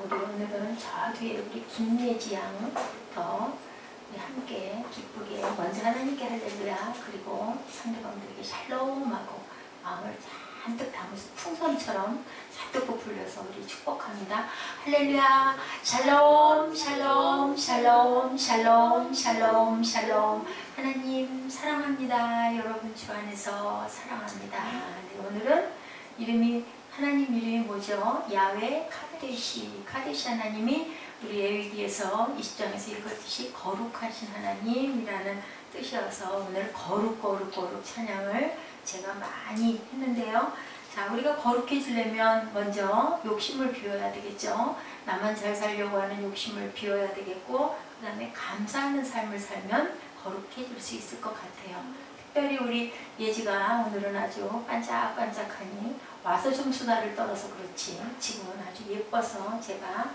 우리 오늘은 저 뒤에 우리 김예지 양부터 우리 함께 기쁘게 먼저 하나님께 할렐루야, 그리고 상대방들에게 샬롬하고 마음을 잔뜩 담아서 풍선처럼 잔뜩 부풀려서 우리 축복합니다. 할렐루야, 샬롬 샬롬 샬롬 샬롬 샬롬 샬롬. 하나님 사랑합니다. 여러분 주 안에서 사랑합니다. 네, 오늘은 하나님 이름이 뭐죠? 야훼 카데시 하나님이 우리 레위기에서 20장에서 읽었듯이 거룩하신 하나님이라는 뜻이어서 오늘 거룩 찬양을 제가 많이 했는데요. 자, 우리가 거룩해지려면 먼저 욕심을 비워야 되겠죠. 나만 잘 살려고 하는 욕심을 비워야 되겠고, 그 다음에 감사하는 삶을 살면 거룩해질 수 있을 것 같아요. 특별히 우리 예지가 오늘은 아주 반짝반짝하니 와서 좀 수다를 떨어서 그렇지 지금은 아주 예뻐서 제가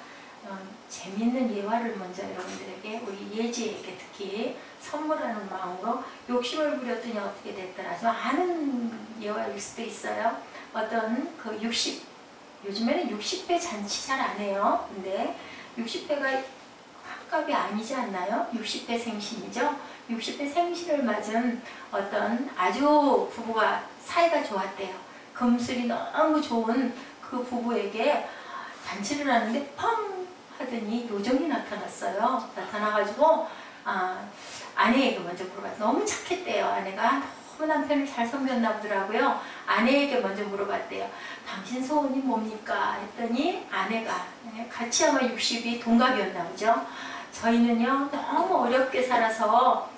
재밌는 예화를 먼저 여러분들에게, 우리 예지에게 특히 선물하는 마음으로 욕심을 부렸더니 어떻게 됐더라. 좀 아는 예화일 수도 있어요. 어떤 그 요즘에는 60배 잔치 잘 안 해요. 근데 60배가 값이 아니지 않나요? 60배 생신이죠. 60배 생신을 맞은 어떤 아주 부부가 사이가 좋았대요. 금슬이 너무 좋은 그 부부에게 잔치를 하는데 펑 하더니 요정이 나타났어요. 나타나가지고 아내에게 먼저 물어봤어요. 너무 착했대요. 아내가 너무 남편을 잘 섬겼나 보더라고요. 아내에게 먼저 물어봤대요. 당신 소원이 뭡니까? 했더니 아내가, 같이 아마 60이 동갑이었나 보죠. 저희는요 너무 어렵게 살아서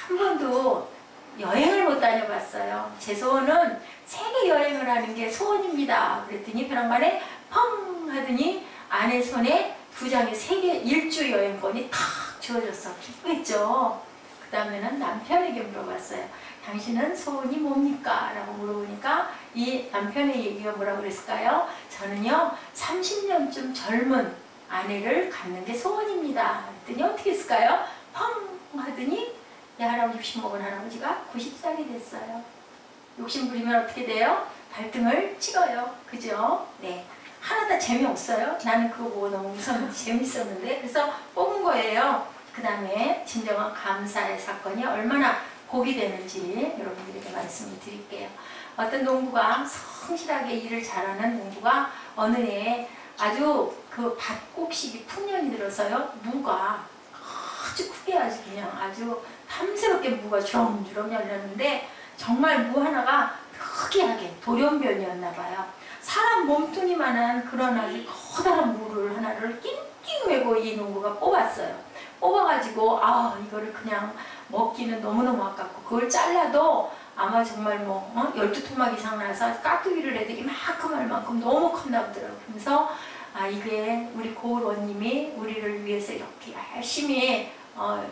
한 번도 여행을 못 다녀봤어요. 제 소원은 세계 여행을 하는 게 소원입니다. 그랬더니 벼랑간에 펑 하더니 아내 손에 2장의 세계 일주 여행권이 탁 주어졌어. 기쁘겠죠. 그 다음에는 남편에게 물어봤어요. 당신은 소원이 뭡니까? 라고 물어보니까 이 남편의 얘기가 뭐라고 그랬을까요? 저는요 30년쯤 젊은 아내를 갖는 게 소원입니다. 그랬더니 어떻게 했을까요? 펑 하더니 할아버지 60 먹은 할아버지가 90살이 됐어요. 욕심 부리면 어떻게 돼요? 발등을 찍어요. 그죠? 네. 하나 다 재미없어요. 나는 그거 보고 너무 재밌었는데 그래서 뽑은 거예요. 그 다음에 진정한 감사의 사건이 얼마나 복이 되는지 여러분들에게 말씀을 드릴게요. 어떤 농부가 성실하게 일을 잘하는 농부가 어느 해에 아주 그 밭곡식이 풍년이 들어서요, 무가 아주 크게 아주 탐스럽게 무가 주렁주렁 열렸는데 정말 무 하나가 특이하게 돌연변이었나 봐요. 사람 몸뚱이만한 그런 아주 커다란 무를 하나를 낑낑 메고 이 농부가 뽑았어요. 뽑아가지고 이거를 그냥 먹기는 너무너무 아깝고 그걸 잘라도 아마 정말 12토막 이상 나서 깍두기를 해도 이만큼 할 만큼 너무 컸나 보더라고요. 그래서 이게 우리 고을 원님이 우리를 위해서 이렇게 열심히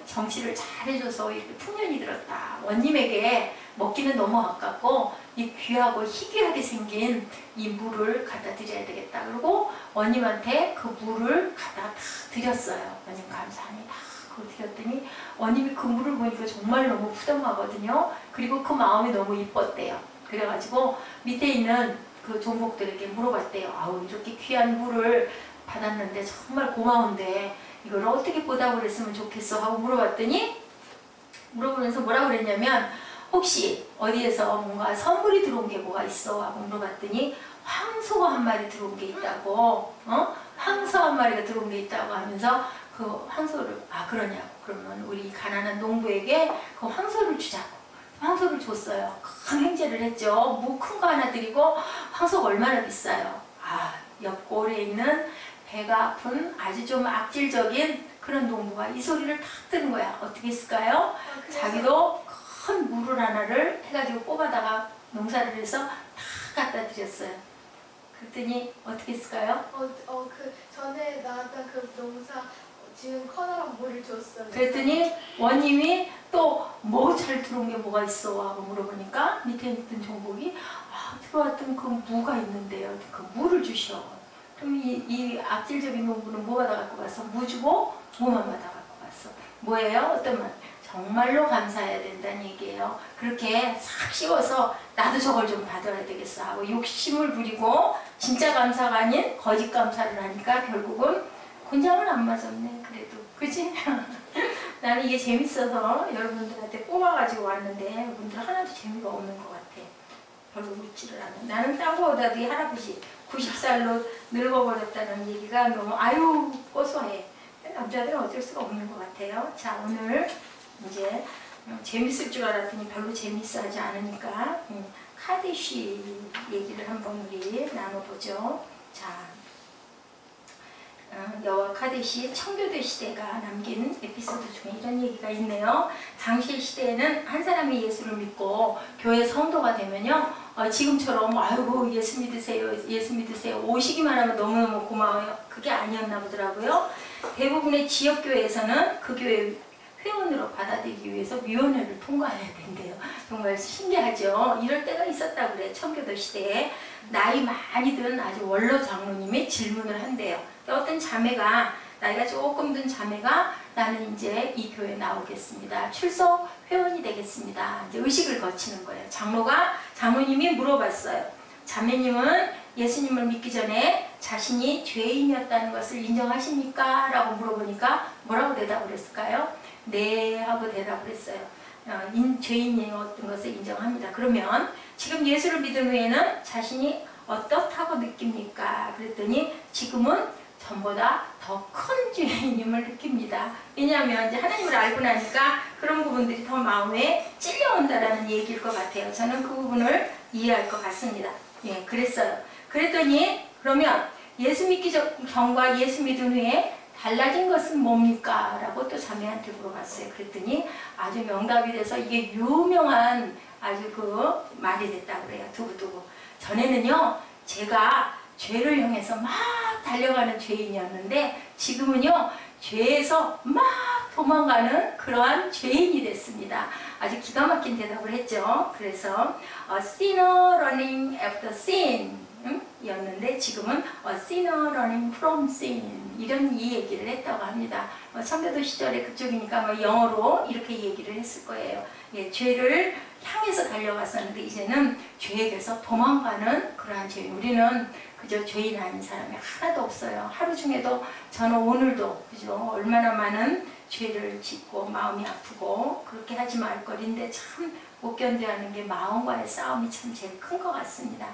정치를 잘해줘서 이렇게 풍년이 들었다. 원님에게 먹기는 너무 아깝고 이 귀하고 희귀하게 생긴 이 물을 갖다 드려야 되겠다. 그리고 원님한테 그 물을 갖다 다 드렸어요. 원님 감사합니다. 그거 드렸더니 원님이 그 물을 보니까 정말 너무 푸덤하거든요. 그리고 그 마음이 너무 이뻤대요. 그래가지고 밑에 있는 그 종복들에게 물어봤대요. 이렇게 귀한 물을 받았는데 정말 고마운데 이걸 어떻게 보답을 했으면 좋겠어 하고 물어보면서 뭐라고 그랬냐면, 혹시 어디에서 뭔가 선물이 들어온 게 뭐가 있어? 하고 물어봤더니 황소가 한 마리 들어온 게 있다고, 황소 한 마리가 들어온 게 있다고 하면서 그 황소를, 그러냐고. 그러면 우리 가난한 농부에게 그 황소를 주자고. 황소를 줬어요. 큰 행제를 했죠. 무 큰 거 하나 드리고. 황소가 얼마나 비싸요? 옆골에 있는 배가 아픈 아주 좀 악질적인 그런 농부가 이 소리를 탁 들은 거야. 어떻게 했을까요? 자기도 큰 물을 하나를 해가지고 뽑아다가 농사를 해서 다 갖다 드렸어요. 그랬더니 어떻게 했을까요? 그 전에 나왔던 그 농사 지금 커다란 물을 줬어요. 그랬더니 원님이 또 뭐 잘 들어온 게 뭐가 있어? 하고 물어보니까 밑에 있던 종복이 들어왔던 그 무가 있는데요. 그 무를 주셔. 그럼 이 악질적인 농부는 뭐 받아갖고 갔어? 무 주고 무만 받아갖고 갔어. 뭐예요? 어떤 말? 정말로 감사해야 된다는 얘기예요. 그렇게 싹 씌워서 나도 저걸 좀 받아야 되겠어 하고 욕심을 부리고 진짜 감사가 아닌 거짓 감사를 하니까 결국은 곤장을 안 맞았네. 그래도 그치? 나는 이게 재밌어서 여러분들한테 뽑아가지고 왔는데 여러분들 하나도 재미가 없는 것 같아. 별로 웃지를 않아. 나는 딴 거보다도 이 할아버지 90살로 늙어버렸다는 얘기가 너무 아유 고소해. 남자들은 어쩔 수가 없는 것 같아요. 자, 오늘 이제 재밌을 줄 알았더니 별로 재밌어 하지 않으니까 카데시 얘기를 한번 우리 나눠보죠. 자, 여호와 카데시 청교도 시대가 남긴 에피소드 중에 이런 얘기가 있네요. 당시 시대에는 한 사람이 예수를 믿고 교회 성도가 되면요, 지금처럼 아이고 예수 믿으세요, 예수 믿으세요 오시기만 하면 너무너무 고마워요. 그게 아니었나 보더라고요. 대부분의 지역교회에서는 그 교회 회원으로 받아들이기 위해서 위원회를 통과해야 된대요. 정말 신기하죠. 이럴 때가 있었다고 그래. 청교도 시대에 나이 많이 든 아주 원로 장로님이 질문을 한대요. 어떤 자매가, 나이가 조금 든 자매가 나는 이제 이 교회에 나오겠습니다. 출석 회원이 되겠습니다. 이제 의식을 거치는 거예요. 장로님이 물어봤어요. 자매님은 예수님을 믿기 전에 자신이 죄인이었다는 것을 인정하십니까? 라고 물어보니까 뭐라고 대답을 했을까요? 네 하고 대답을 했어요. 죄인이었던 것을 인정합니다. 그러면 지금 예수를 믿은 후에는 자신이 어떻다고 느낍니까? 그랬더니 지금은 전보다 더 큰 죄인임을 느낍니다. 왜냐하면 이제 하나님을 알고 나니까 그런 부분들이 더 마음에 찔려온다라는 얘기일 것 같아요. 저는 그 부분을 이해할 것 같습니다. 예, 그랬어요. 그랬더니 그러면 예수 믿기 전과 예수 믿은 후에 달라진 것은 뭡니까? 라고 또 자매한테 물어봤어요. 그랬더니 아주 명답이 돼서 이게 유명한 아주 그 말이 됐다고 그래요. 두고두고. 전에는요, 제가 죄를 향해서 막 달려가는 죄인이었는데 지금은요, 죄에서 막 도망가는 그러한 죄인이 됐습니다. 아주 기가 막힌 대답을 했죠. 그래서 sinner running after sin 였는데 지금은 sinner running from sin 이런 이 얘기를 했다고 합니다. 청교도 시절에 그쪽이니까 영어로 이렇게 얘기를 했을 거예요. 예, 죄를 향해서 달려갔었는데 이제는 죄에게서 도망가는 그러한 죄인. 우리는 그저 죄인 아닌 사람이 하나도 없어요. 하루 중에도 저는 오늘도 그죠, 얼마나 많은 죄를 짓고 마음이 아프고 그렇게 하지 말 거리인데 참 못 견뎌하는 게 마음과의 싸움이 참 제일 큰 것 같습니다.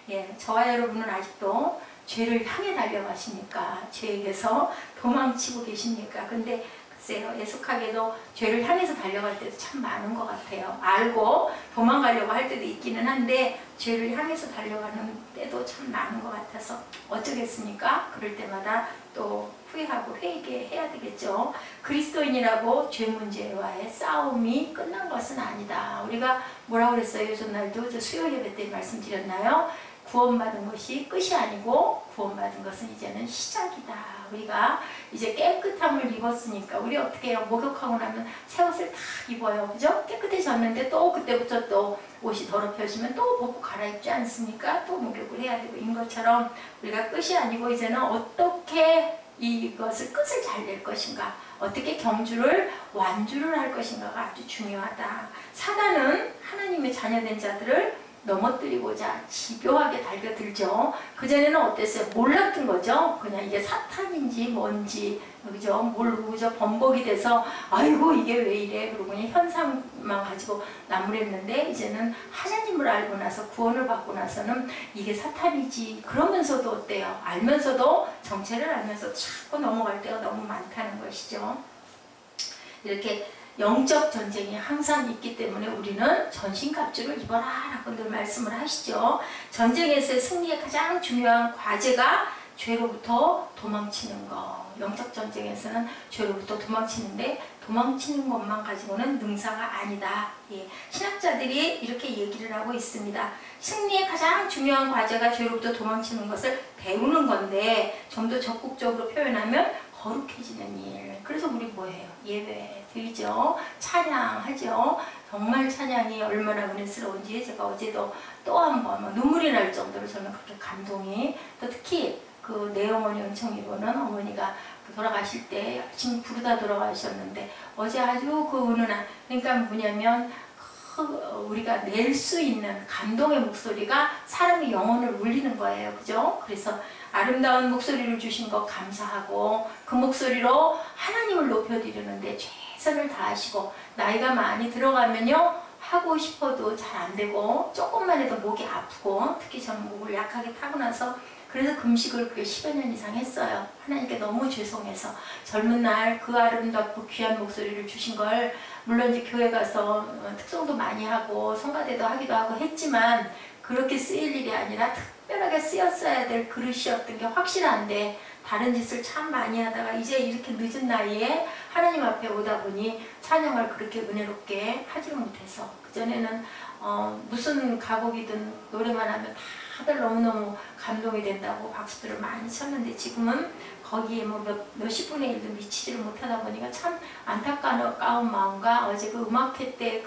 예, 저와 여러분은 아직도 죄를 향해 달려가십니까? 죄에게서 도망치고 계십니까? 근데 글쎄요, 애석하게도 죄를 향해서 달려갈 때도 참 많은 것 같아요. 알고 도망가려고 할 때도 있기는 한데 죄를 향해서 달려가는 때도 참 많은 것 같아서 어쩌겠습니까? 그럴 때마다 또 후회하고 회개해야 되겠죠. 그리스도인이라고 죄 문제와의 싸움이 끝난 것은 아니다. 우리가 뭐라고 그랬어요? 전날도 저 수요 예배 때 말씀드렸나요? 구원받은 것이 끝이 아니고 구원받은 것은 이제는 시작이다. 우리가 이제 깨끗함을 입었으니까 우리 어떻게 해요? 목욕하고 나면 새 옷을 다 입어요. 그죠? 깨끗해졌는데 또 그때부터 또 옷이 더럽혀지면 또 벗고 갈아입지 않습니까? 또 목욕을 해야 되고 인 것처럼 우리가 끝이 아니고 이제는 어떻게 이것을 끝을 잘 낼 것인가, 어떻게 경주를 완주를 할 것인가가 아주 중요하다. 사단은 하나님의 자녀된 자들을 넘어뜨리고자 집요하게 달겨들죠. 그전에는 어땠어요? 몰랐던 거죠. 그냥 이게 사탄인지 뭔지, 그죠? 모르고 그저 범벅이 돼서 아이고 이게 왜 이래? 그러고 그냥 현상만 가지고 나무랬는데 이제는 하나님을 알고 나서 구원을 받고 나서는 이게 사탄이지. 그러면서도 어때요? 알면서도 정체를 알면서 자꾸 넘어갈 때가 너무 많다는 것이죠. 이렇게 영적 전쟁이 항상 있기 때문에 우리는 전신갑주를 입어라 라고 늘 말씀을 하시죠. 전쟁에서의 승리의 가장 중요한 과제가 죄로부터 도망치는 것. 영적 전쟁에서는 죄로부터 도망치는데 도망치는 것만 가지고는 능사가 아니다. 예, 신학자들이 이렇게 얘기를 하고 있습니다. 승리의 가장 중요한 과제가 죄로부터 도망치는 것을 배우는 건데 좀 더 적극적으로 표현하면 거룩해지는 일. 그래서 우리 뭐해요? 예배 드리죠. 찬양하죠. 정말 찬양이 얼마나 은혜스러운지 제가 어제도 또 한 번 눈물이 날 정도로 저는 그렇게 감동이, 또 특히 그 내 어머니 은총이고는 어머니가 돌아가실 때 지금 부르다 돌아가셨는데 어제 아주 그 은은한, 그러니까 뭐냐면 우리가 낼 수 있는 감동의 목소리가 사람의 영혼을 울리는 거예요. 그죠? 그래서 아름다운 목소리를 주신 거 감사하고 그 목소리로 하나님을 높여드리는데 최선을 다하시고, 나이가 많이 들어가면요 하고 싶어도 잘 안 되고 조금만 해도 목이 아프고, 특히 저는 목을 약하게 타고 나서 그래서 금식을 그게 10여 년 이상 했어요. 하나님께 너무 죄송해서. 젊은 날 그 아름답고 귀한 목소리를 주신 걸 물론 이제 교회 가서 특송도 많이 하고 성가대도 하기도 하고 했지만 그렇게 쓰일 일이 아니라 특별하게 쓰였어야 될 그릇이었던 게 확실한데, 다른 짓을 참 많이 하다가 이제 이렇게 늦은 나이에 하나님 앞에 오다 보니 찬양을 그렇게 은혜롭게 하지를 못해서, 그전에는 무슨 가곡이든 노래만 하면 다들 너무너무 감동이 된다고 박수들을 많이 쳤는데, 지금은 거기에 뭐 몇십 분의 1도 미치지를 못하다 보니까 참 안타까운 마음과, 어제 그 음악회 때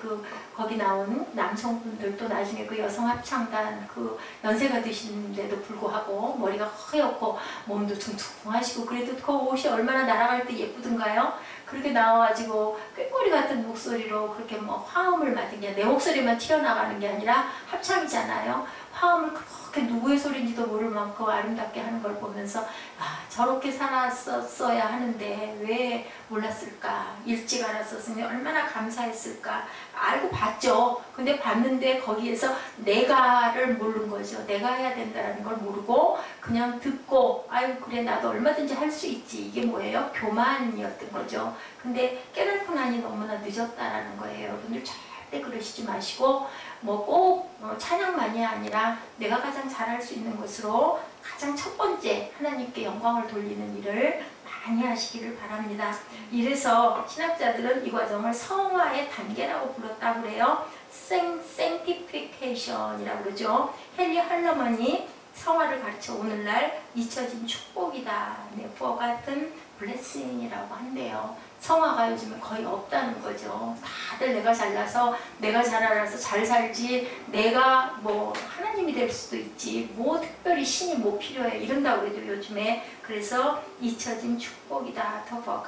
거기 나온 남성분들, 또 나중에 그 여성 합창단, 그 연세가 드시는데도 불구하고 머리가 허옇고 몸도 퉁퉁하시고, 그래도 그 옷이 얼마나 날아갈 때 예쁘던가요? 그렇게 나와가지고 꾀꼬리 같은 목소리로 그렇게 뭐 화음을 맡은 게, 내 목소리만 튀어나가는 게 아니라 합창이잖아요. 화음을 그렇게 누구의 소리인지도 모를 만큼 아름답게 하는 걸 보면서, 아, 저렇게 살았었어야 하는데 왜 몰랐을까, 일찍 알았었으면 얼마나 감사했을까. 알고 봤죠. 근데 봤는데 거기에서 내가를 모르는 거죠. 내가 해야 된다는 걸 모르고 그냥 듣고, 아유 그래 나도 얼마든지 할 수 있지, 이게 뭐예요? 교만이었던 거죠. 근데 깨달고 나니 너무나 늦었다라는 거예요. 여러분들 절대 그러시지 마시고, 뭐 꼭 찬양만이 아니라 내가 가장 잘할 수 있는 것으로 가장 첫 번째 하나님께 영광을 돌리는 일을 많이 하시기를 바랍니다. 이래서 신학자들은 이 과정을 성화의 단계라고 불렀다고 그래요. sanctification이라고 그러죠. 헨리 할러먼이 성화를 가르쳐 오늘날 잊혀진 축복이다, for 같은 blessing이라고 한대요. 성화가 요즘에 거의 없다는 거죠. 다들 내가 잘나서, 내가 잘 알아서 잘 살지, 내가 뭐 하나님이 될 수도 있지, 뭐 특별히 신이 뭐 필요해 이런다고 그러죠 요즘에. 그래서 잊혀진 축복이다, for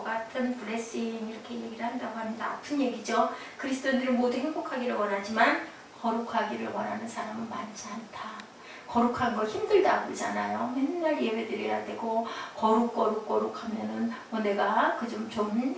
같은 blessing, 이렇게 얘기를 한다고 합니다. 아픈 얘기죠. 그리스도인들은 모두 행복하기를 원하지만 거룩하기를 원하는 사람은 많지 않다. 거룩한 거 힘들다 그러잖아요. 맨날 예배드려야 되고, 거룩 하면은 뭐 내가 그 좀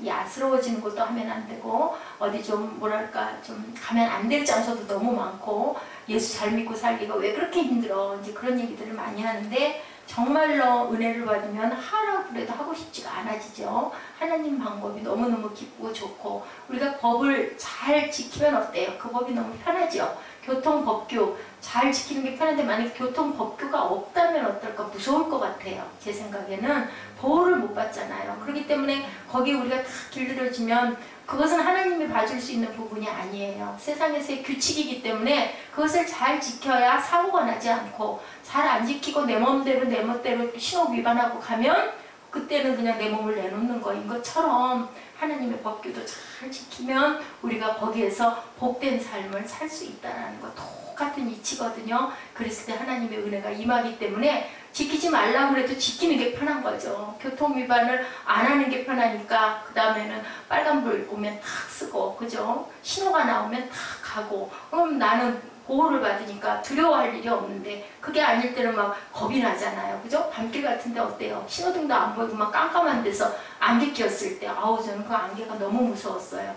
야스러워지는 것도 하면 안 되고, 어디 좀 뭐랄까 좀 가면 안 될 장소도 너무 많고, 예수 잘 믿고 살기가 왜 그렇게 힘들어, 이제 그런 얘기들을 많이 하는데, 정말로 은혜를 받으면 하라고 그래도 하고 싶지가 않아지죠. 하나님 방법이 너무너무 기쁘고 좋고, 우리가 법을 잘 지키면 어때요? 그 법이 너무 편하죠. 교통법규 잘 지키는 게 편한데, 만약에 교통법규가 없다면 어떨까, 무서울 것 같아요. 제 생각에는 보호를 못 받잖아요. 그렇기 때문에 거기에 우리가 다 길들여지면 그것은 하나님이 봐줄 수 있는 부분이 아니에요. 세상에서의 규칙이기 때문에 그것을 잘 지켜야 사고가 나지 않고, 잘 안 지키고 내 멋대로 신호 위반하고 가면 그때는 그냥 내 몸을 내놓는 거인 것처럼, 하나님의 법규도 잘 지키면 우리가 거기에서 복된 삶을 살 수 있다는 거 똑같은 이치거든요. 그랬을 때 하나님의 은혜가 임하기 때문에 지키지 말라고 해도 지키는 게 편한 거죠. 교통 위반을 안 하는 게 편하니까 그 다음에는 빨간불 오면 탁 쓰고, 그죠? 신호가 나오면 탁 가고, 그럼 나는 보호를 받으니까 두려워할 일이 없는데, 그게 아닐 때는 막 겁이 나잖아요. 그죠? 밤길 같은데 어때요? 신호등도 안 보이고 막 깜깜한 데서 안개 꼈을 때, 아우 저는 그 안개가 너무 무서웠어요.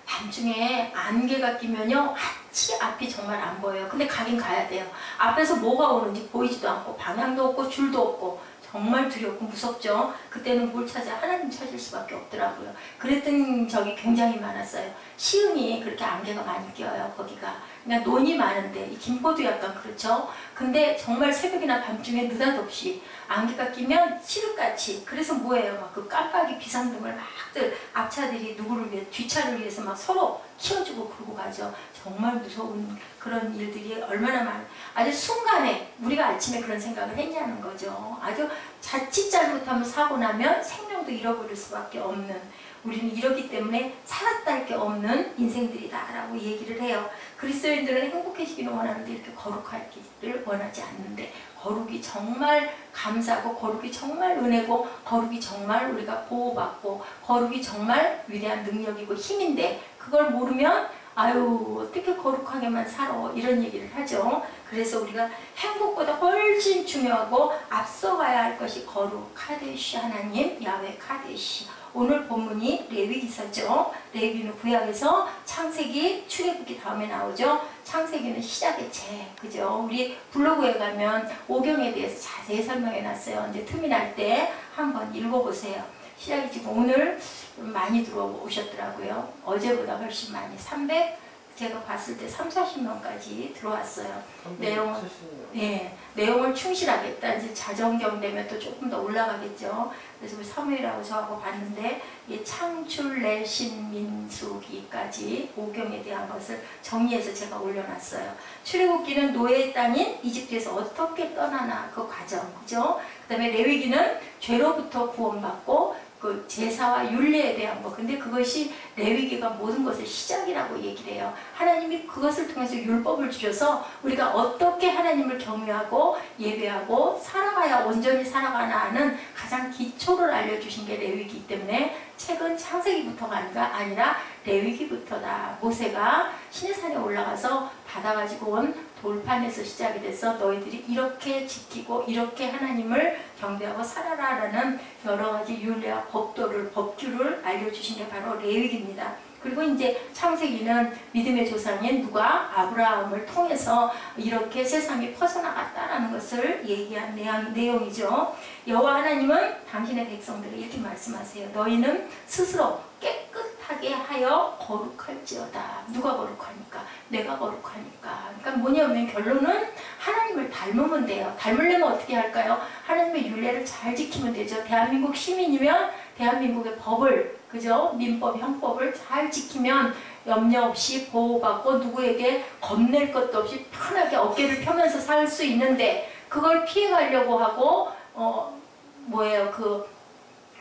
밤중에 안개가 끼면요 하치 앞이 정말 안 보여요. 근데 가긴 가야 돼요. 앞에서 뭐가 오는지 보이지도 않고, 방향도 없고 줄도 없고, 정말 두렵고 무섭죠. 그때는 뭘 찾아? 하나님 찾을 수밖에 없더라고요. 그랬던 적이 굉장히 많았어요. 시흥이 그렇게 안개가 많이 껴요. 거기가 그냥 논이 많은데, 이 김포도 약간 그렇죠. 근데 정말 새벽이나 밤중에 느닷없이 안개가 끼면 칠흑같이, 그래서 뭐예요? 막 그 깜빡이 비상등을 막들 앞차들이 누구를 위해, 뒷차를 위해서 막 서로 키워주고 그러고 가죠. 정말 무서운 그런 일들이 얼마나 아주 순간에 우리가 아침에 그런 생각을 했냐는 거죠. 아주 자칫 잘못하면 사고 나면 생명도 잃어버릴 수밖에 없는, 우리는 이러기 때문에 살았다 할 게 없는 인생들이다 라고 얘기를 해요. 그리스도인들은 행복해지기를 원하는데 이렇게 거룩하기를 원하지 않는데, 거룩이 거룩이 정말 감사하고 거룩이 정말 은혜고 거룩이 정말 우리가 보호받고 거룩이 정말 위대한 능력이고 힘인데 그걸 모르면 아유 어떻게 거룩하게만 살아 이런 얘기를 하죠. 그래서 우리가 행복보다 훨씬 중요하고 앞서가야 할 것이 거룩 카데시 하나님 야훼 카데시. 오늘 본문이 레위기서죠. 레위기는 구약에서 창세기 출애굽기 다음에 나오죠. 창세기는 시작의 책, 그죠? 우리 블로그에 가면 오경에 대해서 자세히 설명해 놨어요. 이제 틈이 날 때 한번 읽어보세요. 시작이 지금 오늘 많이 들어오셨더라고요. 어제보다 훨씬 많이. 제가 봤을 때 30-40명까지 들어왔어요. 내용을 충실하겠다. 이제 자정경 되면 또 조금 더 올라가겠죠. 그래서 우리 사무엘하고 저하고 봤는데 이 창출, 내신, 민수기까지 오경에 대한 것을 정리해서 제가 올려놨어요. 출애굽기는 노예의 땅인 이집트에서 어떻게 떠나나 그 과정, 그죠? 그 다음에 레위기는 죄로부터 구원받고 그 제사와 율례에 대한 거. 근데 그것이 레위기가 모든 것의 시작이라고 얘기를 해요. 하나님이 그것을 통해서 율법을 주셔서 우리가 어떻게 하나님을 경외하고 예배하고 살아가야 온전히 살아가나 하는 가장 기초를 알려주신 게 레위기이기 때문에 책은 창세기부터가 아니라 레위기부터다. 모세가 시내산에 올라가서 받아가지고 온 돌판에서 시작이 돼서 너희들이 이렇게 지키고 이렇게 하나님을 경배하고 살아라라는 여러 가지 율례와 법규를 알려주신 게 바로 레위기입니다. 그리고 이제 창세기는 믿음의 조상인 누가 아브라함을 통해서 이렇게 세상이 퍼져나갔다라는 것을 얘기한 내용이죠. 여호와 하나님은 당신의 백성들에게 이렇게 말씀하세요. 너희는 스스로 깨끗하게 하여 거룩할지어다. 누가 거룩하니까? 내가 거룩하니까. 그러니까 뭐냐면 결론은 하나님을 닮으면 돼요. 닮으려면 어떻게 할까요? 하나님의 율례를 잘 지키면 되죠. 대한민국 시민이면 대한민국의 법을, 그죠? 민법, 형법을 잘 지키면 염려 없이 보호받고 누구에게 겁낼 것도 없이 편하게 어깨를 펴면서 살 수 있는데 그걸 피해가려고 하고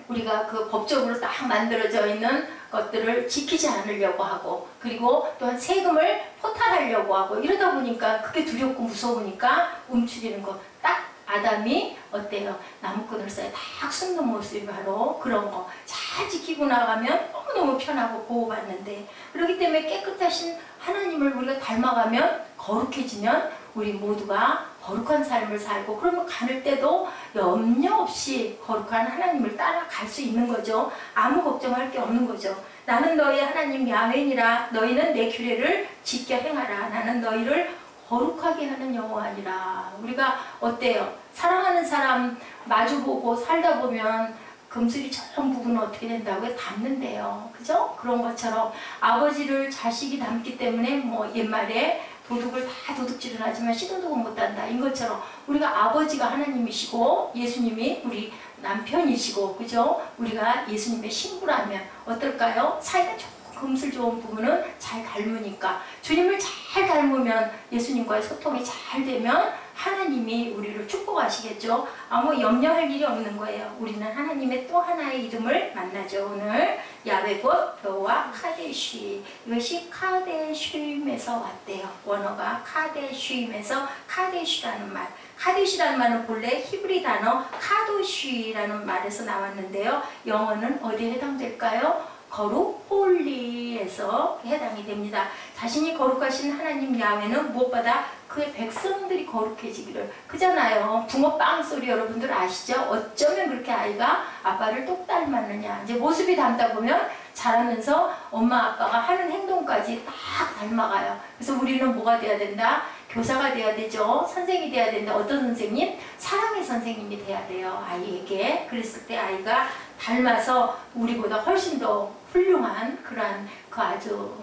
우리가 그 법적으로 딱 만들어져 있는 것들을 지키지 않으려고 하고 그리고 또한 세금을 포탈하려고 하고 이러다 보니까 그게 두렵고 무서우니까 움츠리는 거. 딱 아담이 어때요? 나무꾼을 쌓여 딱 숨는 모습이 바로 그런 거. 잘 지키고 나가면 너무너무 편하고 보호받는데 그렇기 때문에 깨끗하신 하나님을 우리가 닮아가면 거룩해지면 우리 모두가 거룩한 삶을 살고 그러면 가는 때도 염려 없이 거룩한 하나님을 따라갈 수 있는 거죠. 아무 걱정할 게 없는 거죠. 나는 너희 하나님 야훼니라. 너희는 내 규례를 지켜 행하라. 나는 너희를 거룩하게 하는 여호와니라. 우리가 어때요? 사랑하는 사람 마주보고 살다 보면 금슬이 저런 부분은 어떻게 된다고요? 닮는데요. 그죠? 그런 것처럼 아버지를 자식이 닮기 때문에 뭐 옛말에 도둑을 다 도둑질을 하지만 시도둑은 못한다. 인 것처럼 우리가 아버지가 하나님이시고 예수님이 우리 남편이시고 그죠? 우리가 예수님의 신부라면 어떨까요? 사이가 금슬 좋은 부분은 잘 닮으니까 주님을 잘 닮으면 예수님과의 소통이 잘 되면 하나님이 우리를 축복하시겠죠. 아무 염려할 일이 없는 거예요. 우리는 하나님의 또 하나의 이름을 만나죠. 오늘 야훼 곧 여호와 카데쉬. 이것이 카데쉬임에서 왔대요. 원어가 카데쉬임에서 카데쉬라는 말. 카데쉬라는 말은 본래 히브리 단어 카도쉬라는 말에서 나왔는데요. 영어는 어디에 해당될까요? 거룩, 홀리에서 해당이 됩니다. 자신이 거룩하신 하나님 야훼는 무엇보다 그의 백성들이 거룩해지기를. 그잖아요. 붕어빵 소리 여러분들 아시죠? 어쩌면 그렇게 아이가 아빠를 똑 닮았느냐. 이제 모습이 닮다 보면 자라면서 엄마 아빠가 하는 행동까지 딱 닮아가요. 그래서 우리는 뭐가 돼야 된다? 교사가 돼야 되죠. 선생님이 돼야 된다. 어떤 선생님? 사랑의 선생님이 돼야 돼요. 아이에게. 그랬을 때 아이가 닮아서 우리보다 훨씬 더 훌륭한 그러한 그 아주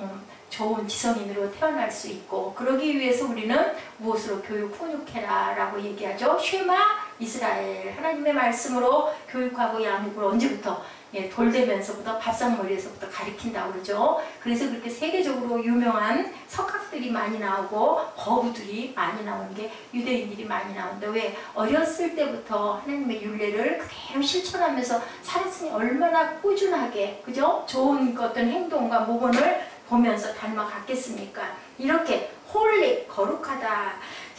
좋은 지성인으로 태어날 수 있고 그러기 위해서 우리는 무엇으로 교육 훈육해라 라고 얘기하죠. 쉐마 이스라엘. 하나님의 말씀으로 교육하고 양육을 언제부터? 돌되면서부터 밥상머리에서부터 가리킨다고 그러죠. 그래서 그렇게 세계적으로 유명한 석학들이 많이 나오고 거부들이 많이 나오는 게 유대인들이 많이 나오는데 왜? 어렸을 때부터 하나님의 율례를 그대로 실천하면서 살았으니 얼마나 꾸준하게 그죠? 좋은 어떤 행동과 모범을 보면서 닮아갔겠습니까? 이렇게 홀리 거룩하다.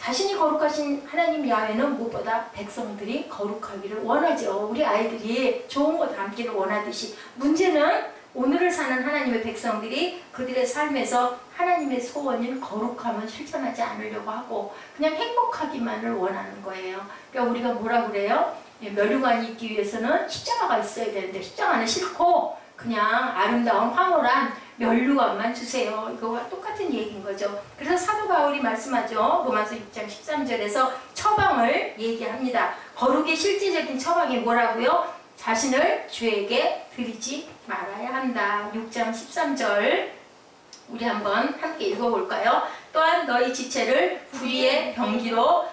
자신이 거룩하신 하나님 야훼는 무엇보다 백성들이 거룩하기를 원하죠. 우리 아이들이 좋은 거 담기를 원하듯이, 문제는 오늘을 사는 하나님의 백성들이 그들의 삶에서 하나님의 소원인 거룩함을 실천하지 않으려고 하고 그냥 행복하기만을 원하는 거예요. 그러니까 우리가 뭐라 그래요? 멸류관이 있기 위해서는 십자가가 있어야 되는데 십자가는 싫고 그냥 아름다운 황홀한 멸류관만 주세요. 이거와 똑같은 얘기인 거죠. 그래서 사도 바울이 말씀하죠. 로마서 6장 13절에서 처방을 얘기합니다. 거룩의 실질적인 처방이 뭐라고요? 자신을 주에게 드리지 말아야 한다. 6장 13절 우리 한번 함께 읽어볼까요? 또한 너희 지체를 불의의 병기로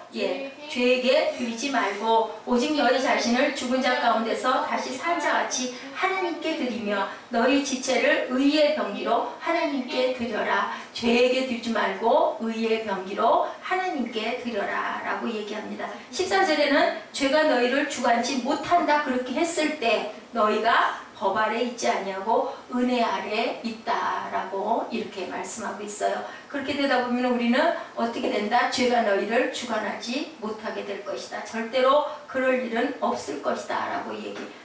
죄에게 드리지 말고 오직 너희 자신을 죽은 자 가운데서 다시 산 자같이 하나님께 드리며 너희 지체를 의의 병기로 하나님께 드려라. 죄에게 드리지 말고 의의 병기로 하나님께 드려라 라고 얘기합니다. 14절에는 죄가 너희를 주관치 못한다 그렇게 했을 때 너희가 법 아래 있지 아니하고 은혜 아래 있다라고 이렇게 말씀하고 있어요. 그렇게 되다 보면 우리는 어떻게 된다? 죄가 너희를 주관하지 못하게 될 것이다. 절대로 그럴 일은 없을 것이다 라고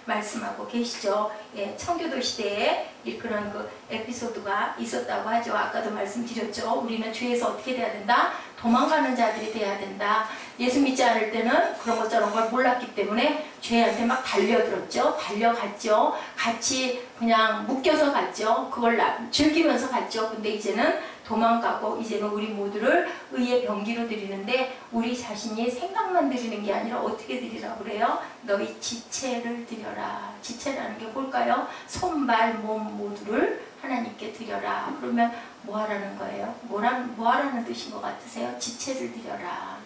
말씀하고 계시죠. 예, 청교도 시대에 그런 그 에피소드가 있었다고 하죠. 아까도 말씀드렸죠. 우리는 죄에서 어떻게 돼야 된다? 도망가는 자들이 돼야 된다. 예수 믿지 않을 때는 그런 것 저런 걸 몰랐기 때문에 죄한테 막 달려들었죠. 달려갔죠. 같이 그냥 묶여서 갔죠. 그걸 즐기면서 갔죠. 근데 이제는 도망가고 이제는 우리 모두를 의의 병기로 드리는데 우리 자신이 생각만 드리는 게 아니라 어떻게 드리라고 그래요? 너희 지체를 드려라. 지체라는 게 뭘까요? 손, 발, 몸 모두를 하나님께 드려라. 그러면 뭐 하라는 거예요? 뭐 하라는 뜻인 것 같으세요? 지체를 드려라.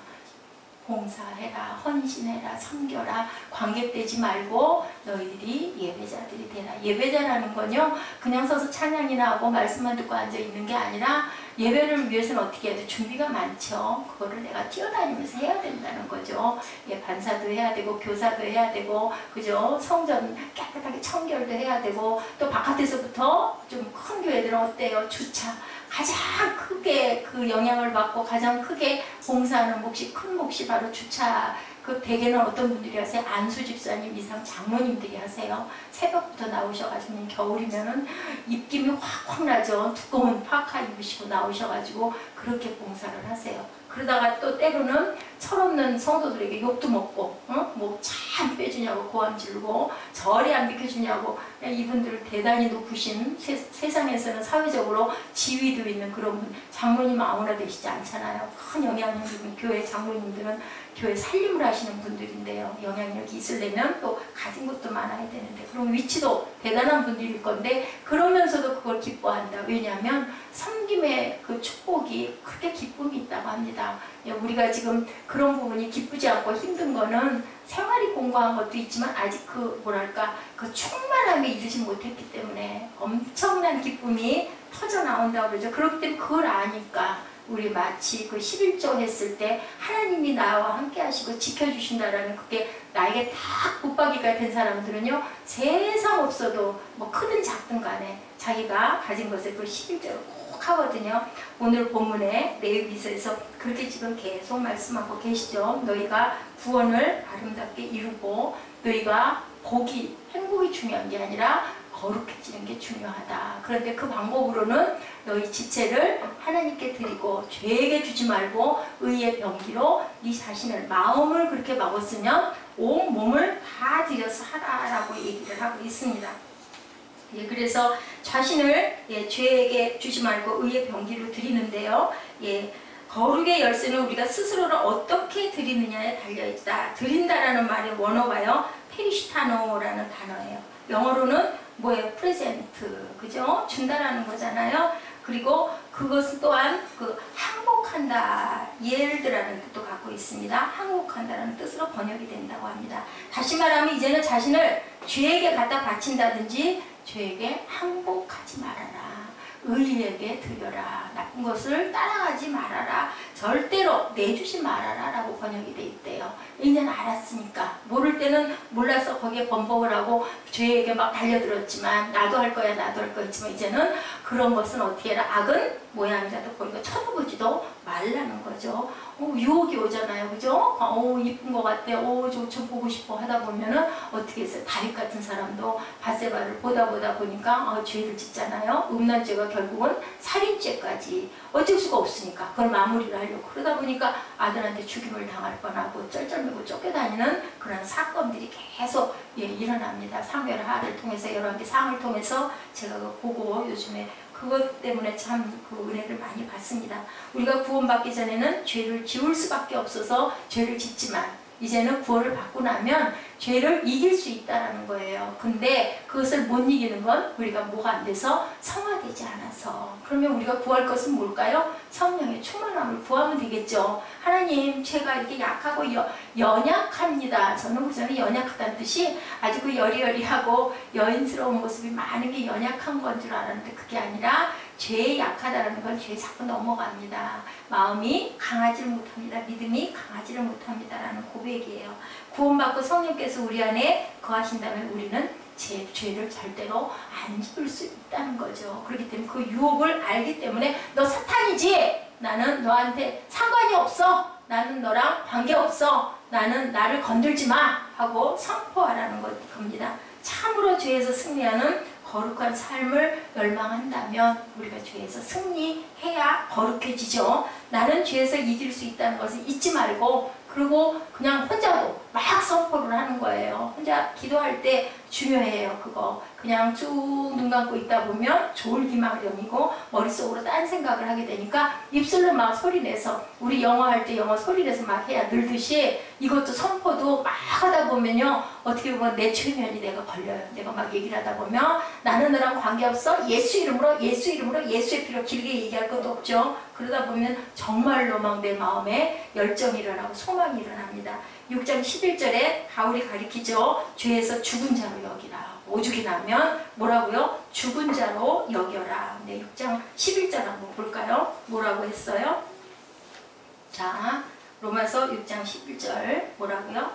봉사해라, 헌신해라, 섬겨라, 관객되지 말고 너희들이 예배자들이 되라. 예배자라는 건요, 그냥 서서 찬양이나 하고 말씀만 듣고 앉아있는 게 아니라 예배를 위해서는 어떻게 해야 돼? 준비가 많죠. 그거를 내가 뛰어다니면서 해야 된다는 거죠. 예, 반사도 해야 되고 교사도 해야 되고 그죠? 성전 깨끗하게 청결도 해야 되고 또 바깥에서부터 좀 큰 교회들은 어때요? 주차 가장 크게 그 영향을 받고 가장 크게 봉사하는 몫이 큰 몫이 바로 주차. 그 대개는 어떤 분들이 하세요? 안수 집사님 이상 장로님들이 하세요. 새벽부터 나오셔가지고 겨울이면은 입김이 확확 나죠. 두꺼운 파카 입으시고 나오셔가지고 그렇게 봉사를 하세요. 그러다가 또 때로는 철없는 성도들에게 욕도 먹고 뭐 참 빼주냐고 고함 지르고 절이 안 비켜주냐고. 이분들 대단히 높으신 세상에서는 사회적으로 지위도 있는 그런 분, 장로님 아무나 되시지 않잖아요. 큰 영향력 있는 교회 장로님들은 교회 살림을 하시는 분들인데요. 영향력이 있으려면 또 가진 것도 많아야 되는데 그럼 위치도 대단한 분들일 건데 그러면서도 그걸 기뻐한다. 왜냐하면 섬김의 그 축복이 크게 기쁨이 있다고 합니다. 우리가 지금 그런 부분이 기쁘지 않고 힘든 거는 생활이 공고한 것도 있지만 아직 그 뭐랄까 그 충만함에 이르지 못했기 때문에 엄청난 기쁨이 터져 나온다고 그러죠. 그렇기 때문에 그걸 아니까 우리 마치 그 11조 했을 때 하나님이 나와 함께 하시고 지켜주신다라는 그게 나에게 딱 붙박이가 된 사람들은요 세상 없어도 뭐 크든 작든 간에 자기가 가진 것을 그 11조를 꼭 하거든요. 오늘 본문에 레위기서에서 그렇게 지금 계속 말씀하고 계시죠. 너희가 구원을 아름답게 이루고 너희가 행복이 중요한 게 아니라 거룩해지는 게 중요하다. 그런데 그 방법으로는 너희 지체를 하나님께 드리고 죄에게 주지 말고 의의 병기로 네 자신을 마음을 그렇게 먹었으면 온 몸을 다 들여서 하라라고 얘기를 하고 있습니다. 예, 그래서 자신을 죄에게 주지 말고 의의 병기로 드리는데요. 예, 거룩의 열쇠는 우리가 스스로를 어떻게 드리느냐에 달려있다. 드린다라는 말의 원어가요. 페리시타노라는 단어예요. 영어로는 뭐예요? 프레젠트. 그죠? 준다라는 거잖아요. 그리고 그것은 또한 그 항복한다. yiel드라는 뜻도 갖고 있습니다. 항복한다라는 뜻으로 번역이 된다고 합니다. 다시 말하면 이제는 자신을 죄에게 갖다 바친다든지 죄에게 항복하지 말아라. 의리에게 드려라. 나쁜 것을 따라가지 말아라. 절대로 내주지 말아라 라고 번역이 돼 있대요. 이제는 알았으니까. 모를 때는 몰라서 거기에 번복을 하고 죄에게 막 달려들었지만 나도 할 거야 나도 할 거야 했지만 이제는 그런 것은 어떻게 해라. 악은 모양이라도 보이고 쳐다보지도 말라는 거죠. 유혹이 오잖아요. 그죠? 이쁜 것 같아. 저 보고 싶어 하다 보면은 어떻게 했어요? 다윗 같은 사람도 밧세바를 보다 보니까 죄를 짓잖아요. 음란죄가 결국은 살인죄까지 어쩔 수가 없으니까 그걸 마무리를 하려고 그러다 보니까 아들한테 죽임을 당할 뻔하고 쩔쩔매고 쫓겨다니는 그런 사건들이 계속 일어납니다. 사무엘하를 통해서 열왕기상을 통해서 제가 그거 보고 요즘에 그것 때문에 참 그 은혜를 많이 받습니다. 우리가 구원받기 전에는 죄를 지울 수밖에 없어서 죄를 짓지만 이제는 구원을 받고 나면 죄를 이길 수 있다는 거예요. 근데 그것을 못 이기는 건 우리가 뭐가 안 돼서 성화되지 않아서. 그러면 우리가 구할 것은 뭘까요? 성령의 충만함을 구하면 되겠죠. 하나님, 제가 이렇게 약하고 연약합니다. 저는 그전에 연약하다는 뜻이 아주 그 여리여리하고 여인스러운 모습이 많은 게 연약한 건 줄 알았는데 그게 아니라 죄에 약하다는 건 죄에 자꾸 넘어갑니다. 마음이 강하지를 못합니다. 믿음이 강하지를 못합니다라는 고백이에요. 구원받고 성령께서 우리 안에 거하신다면 우리는 죄를 절대로 안 지을 수 있다는 거죠. 그렇기 때문에 그 유혹을 알기 때문에 너 사탄이지? 나는 너한테 상관이 없어. 나는 너랑 관계없어. 나는 나를 건들지 마. 하고 선포하라는 겁니다. 참으로 죄에서 승리하는 거룩한 삶을 열망한다면 우리가 죄에서 승리해야 거룩해지죠. 나는 죄에서 이길 수 있다는 것을 잊지 말고 그리고 그냥 혼자도 막 선포를 하는 거예요. 혼자 기도할 때 중요해요. 그거 그냥 쭉 눈 감고 있다 보면 졸기마련이고 머릿속으로 딴 생각을 하게 되니까 입술로 막 소리내서 우리 영어 할 때 영어 소리내서 막 해야 늘듯이 이것도 선포도 막 하다 보면요 어떻게 보면 내 최면이 내가 걸려요. 내가 막 얘기를 하다 보면 나는 너랑 관계없어. 예수 이름으로 예수의 피로 길게 얘기할 것도 없죠. 그러다 보면 정말로 막 내 마음에 열정이 일어나고 소망이 일어납니다. 6장 11절에 바울이 가리키죠. 죄에서 죽은 자로 여기라. 오죽이 나면 뭐라고요? 죽은 자로 여겨라. 네, 6장 11절 한번 볼까요? 뭐라고 했어요? 자, 로마서 6장 11절 뭐라고요?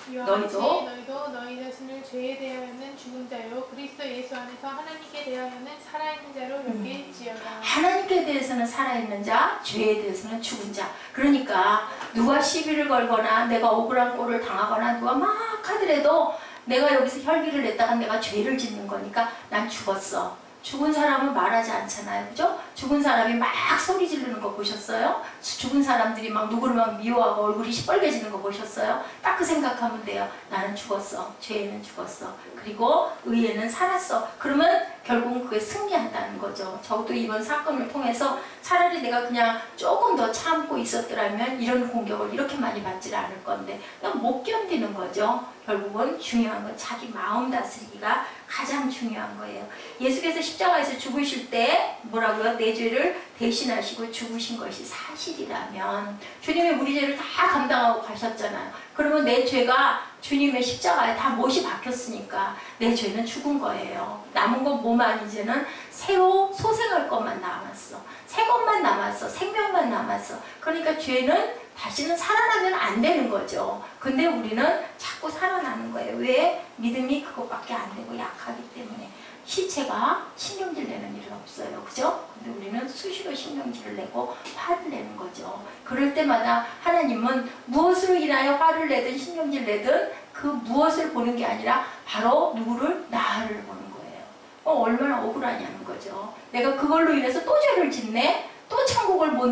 너희도 너희 자신을 죄에 대하여는 죽은 자요 그리스도 예수 안에서 하나님께 대하여는 살아있는 자로 여길지어다. 하나님께 대해서는 살아있는 자, 죄에 대해서는 죽은 자. 그러니까 누가 시비를 걸거나 내가 억울한 꼴을 당하거나 누가 막 하더라도 내가 여기서 혈기를 냈다가 내가 죄를 짓는 거니까 난 죽었어. 죽은 사람은 말하지 않잖아요. 그죠? 죽은 사람이 막 소리 지르는 거 보셨어요? 죽은 사람들이 막 누구를 막 미워하고 얼굴이 시뻘개지는 거 보셨어요? 딱 그 생각하면 돼요. 나는 죽었어. 죄에는 죽었어. 그리고 의에는 살았어. 그러면 결국은 그게 승리한다는 거죠. 저도 이번 사건을 통해서 차라리 내가 그냥 조금 더 참고 있었더라면 이런 공격을 이렇게 많이 받지를 않을 건데 그냥 못 견디는 거죠. 결국은 중요한 건 자기 마음 다스리기가 가장 중요한 거예요. 예수께서 십자가에서 죽으실 때 뭐라고요? 내 죄를 대신하시고 죽으신 것이 사실이라면 주님이 우리 죄를 다 감당하고 가셨잖아요. 그러면 내 죄가 주님의 십자가에 다 못이 박혔으니까 내 죄는 죽은 거예요. 남은 건 뭐만 이제는 새로 소생할 것만 남았어. 새 것만 남았어. 생명만 남았어. 그러니까 죄는 다시는 살아나면 안 되는 거죠. 근데 우리는 자꾸 살아나는 거예요. 왜? 믿음이 그것밖에 안 되고 약하기 때문에. 시체가 신경질 내는 일은 없어요. 그죠? 근데 우리는 수시로 신경질을 내고 화를 내는 거죠. 그럴 때마다 하나님은 무엇으로 인하여 화를 내든 신경질 내든 그 무엇을 보는 게 아니라 바로 누구를? 나를 보는 거예요. 얼마나 억울하냐는 거죠. 내가 그걸로 인해서 또 죄를 짓네? 또 천국을 못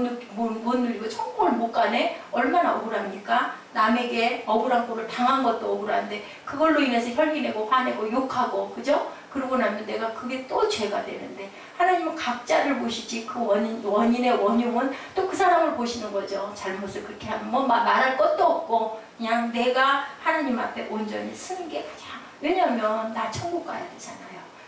누리고 천국을 못 가네? 얼마나 억울합니까? 남에게 억울한 꼴을 당한 것도 억울한데 그걸로 인해서 혈기내고 화내고 욕하고 그죠? 그러고 나면 내가 그게 또 죄가 되는데 하나님은 각자를 보시지 그 원인의 원흉은 또 그 사람을 보시는 거죠. 잘못을 그렇게 하면 뭐 말할 것도 없고 그냥 내가 하나님 앞에 온전히 쓰는 게 가장 왜냐하면 나 천국 가야 되잖아요.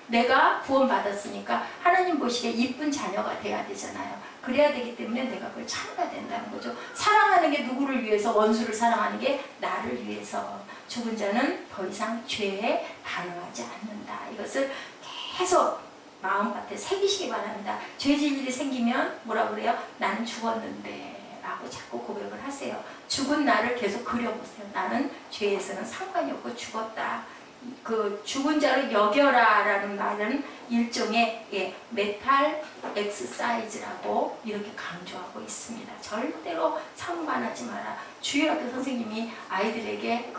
내가 구원받았으니까 하나님 보시기에 이쁜 자녀가 돼야 되잖아요. 그래야 되기 때문에 내가 그걸 참아야 된다는 거죠. 사랑하는 게 누구를 위해서? 원수를 사랑하는 게 나를 위해서. 죽은 자는 더 이상 죄에 반응하지 않는다. 이것을 계속 마음밭에 새기시기 바랍니다. 죄질 일이 생기면 뭐라 그래요? 나는 죽었는데 라고 자꾸 고백을 하세요. 죽은 나를 계속 그려보세요. 나는 죄에서는 상관이 없고 죽었다. 그 죽은 자로 여겨라라는 말은 일종의 메탈 엑스사이즈라고 이렇게 강조하고 있습니다. 절대로 상관하지 마라. 주일학교 선생님이 아이들에게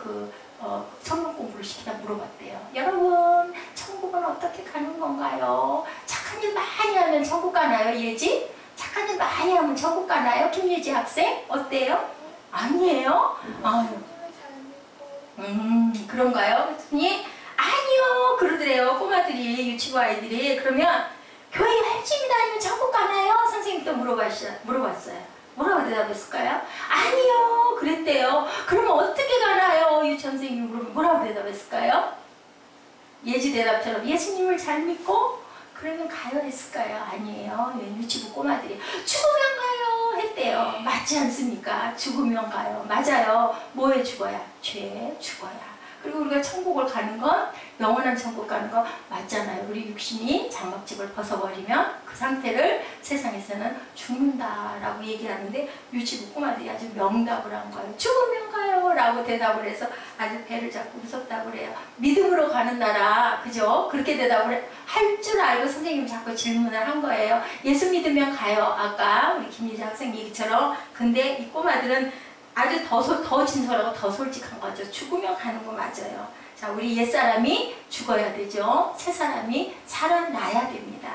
성경 공부를 시키다 물어봤대요. 여러분, 천국은 어떻게 가는 건가요? 착한 일 많이 하면 천국 가나요, 예지? 착한 일 많이 하면 천국 가나요? 김예지 학생? 어때요? 아니에요? 아유. 그런가요? 그랬더니 아니요 그러더래요. 꼬마들이, 유치부 아이들이. 그러면 교회 열심히 다니면 천국 가나요? 선생님도 물어봤어요. 뭐라고 대답했을까요? 아니요 그랬대요. 그러면 어떻게 가나요? 유치원 선생님이 물어보면 뭐라고 대답했을까요? 예지 대답처럼 예수님을 잘 믿고 그러면 가요 했을까요? 아니에요. 유치부 꼬마들이 죽으면 가요 했대요. 맞지 않습니까? 죽으면 가요. 맞아요. 뭐에 죽어야? 죄에 죽어야. 그리고 우리가 천국을 가는 건, 영원한 천국 가는 건 맞잖아요. 우리 육신이 장막집을 벗어버리면 그 상태를 세상에서는 죽는다라고 얘기하는데 유치부 꼬마들이 아주 명답을 한 거예요. 죽으면 가요 라고 대답을 해서 아주 배를 잡고 웃었다고 그래요. 믿음으로 가는 나라, 그죠? 그렇게 대답을 할 줄 알고 선생님이 자꾸 질문을 한 거예요. 예수 믿으면 가요. 아까 우리 김예지 학생 얘기처럼. 근데 이 꼬마들은 아주 더 진솔하고 더 솔직한 거죠. 죽으면 가는 거 맞아요. 자, 우리 옛사람이 죽어야 되죠. 새사람이 살아나야 됩니다.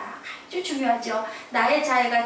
아주 중요하죠. 나의 자아가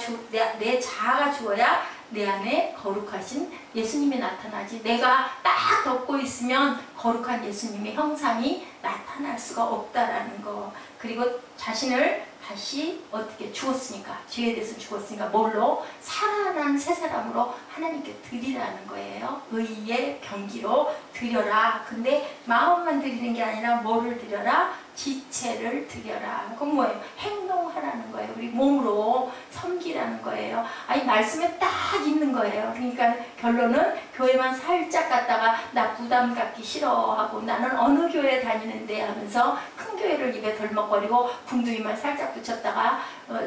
내 자아가 죽어야 내 안에 거룩하신 예수님이 나타나지. 내가 딱 덮고 있으면 거룩한 예수님의 형상이 나타날 수가 없다라는 거. 그리고 자신을 다시 어떻게 죽었으니까, 죄에 대해서 죽었으니까 뭘로? 살아난 새 사람으로 하나님께 드리라는 거예요. 의의 경기로 드려라. 근데 마음만 드리는 게 아니라 뭐를 드려라? 지체를 드려라. 그건 뭐예요? 행동하라는 거예요. 우리 몸으로 섬기라는 거예요. 아니, 말씀에 딱 있는 거예요. 그러니까 결론은 교회만 살짝 갔다가 나 부담 갖기 싫어하고 나는 어느 교회 다니는데 하면서 큰 교회를 입에 덜먹거리고 궁둥이만 살짝 붙였다가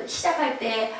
시작할 때